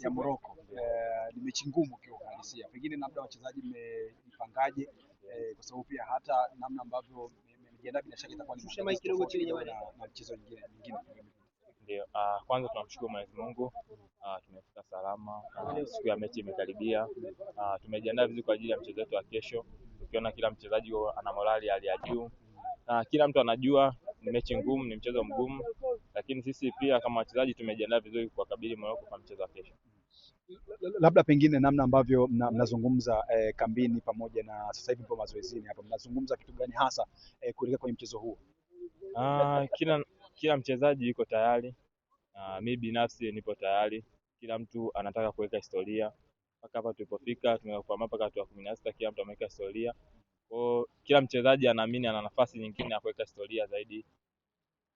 ya Morocco. Ni mechi ngumu kiuhalisia. Pengine labda wachezaji mmejipangaje, kwa sababu pia hata namna ambavyo mmejiandaa bila shaka itakuwa ni tofauti na mchezo nyingine. Ndio, kwanza tunamshukuru Mwenyezi Mungu, tumefika salama, siku ya mechi imekaribia. Tumejiandaa vizuri kwa ajili ya mchezo wetu wa kesho. Ukiona kila mchezaji ana morali hali ya juu. Kila mtu anajua ni mechi ngumu, ni mchezo mgumu, lakini sisi pia kama wachezaji tumejiandaa vizuri kuwakabili Morocco kwa mchezo wa kesho. Labda pengine namna ambavyo mnazungumza kambini pamoja na sasa hivi mpo mazoezini hapa, mnazungumza kitu gani hasa kuelekea kwenye mchezo huu? Kila mchezaji yuko tayari. Mimi binafsi nipo tayari. Kila mtu anataka kuweka historia. Mpaka hapa tulipofika tumekuwa mpaka hatua ya 16, kila mtu ameweka historia. Kwa kila mchezaji anaamini ana nafasi nyingine ya kuweka historia zaidi,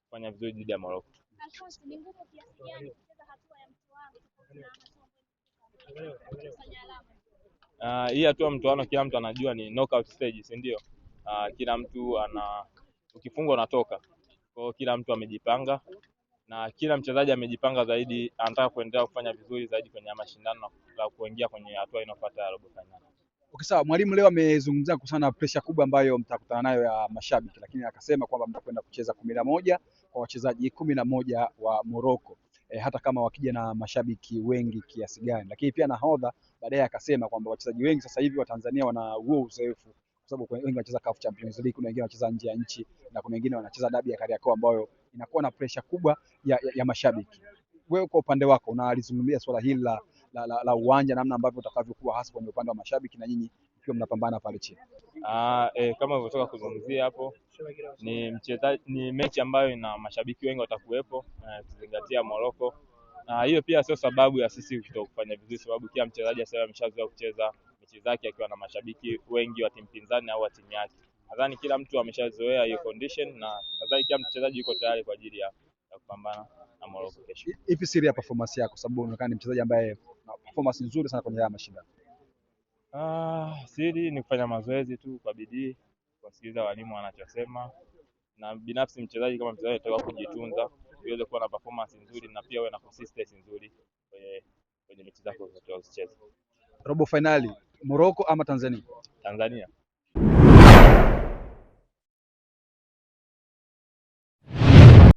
kufanya vizuri dhidi ya Morocco. Hii hatua mtoano kila mtu anajua ni knockout stage, si ndio? Kila mtu ukifungwa unatoka. Kwa kila mtu amejipanga na kila mchezaji amejipanga zaidi, anataka kuendelea kufanya vizuri zaidi kwenye mashindano na kuingia kwenye hatua inayofuata ya robo finali. Okay, sawa. Mwalimu leo amezungumzia kuhusiana na pressure kubwa ambayo mtakutana nayo ya mashabiki, lakini akasema kwamba mtakwenda kucheza 11 kwa wachezaji 11 wa Morocco, hata kama wakija na mashabiki wengi kiasi gani. Lakini pia nahodha baadaye akasema kwamba wachezaji wengi sasa hivi wa Tanzania wana huo uzoefu, kwa sababu wengi wanacheza CAF Champions League, kuna wengine wanacheza nje ya nchi na kuna wengine wanacheza dabi ya Kariakoo ambayo inakuwa na pressure kubwa ya mashabiki. Wewe kwa upande wako unalizungumzia swala hili la uwanja, namna ambavyo utakavyokuwa hasa kwenye upande wa mashabiki na nyinyi ikiwa mnapambana pale chini? Kama ulivyotoka kuzungumzia hapo, ni mechi ambayo ina mashabiki wengi watakuwepo, kuzingatia Morocco. Hiyo pia sio sababu ya sisi kutofanya vizuri, sababu kila mchezaji sasa ameshazoea kucheza mechi zake akiwa na mashabiki wengi wa timu pinzani au wa timu yake. Nadhani kila mtu ameshazoea hiyo condition na nadhani kila mchezaji yuko tayari kwa ajili ya kupambana na Morocco kesho. Ipi siri ya performance yako, sababu unaonekana ni mchezaji ambaye na performance nzuri sana kwenye haya mashindano? Siri ni kufanya mazoezi tu kwa bidii, kusikiliza walimu wanachosema, na binafsi mchezaji kama mchezaji anataka kujitunza ili kuwa na performance nzuri na pia uwe na consistency nzuri kwenye mechi zako zote unazocheza. Robo finali Morocco ama Tanzania? Tanzania.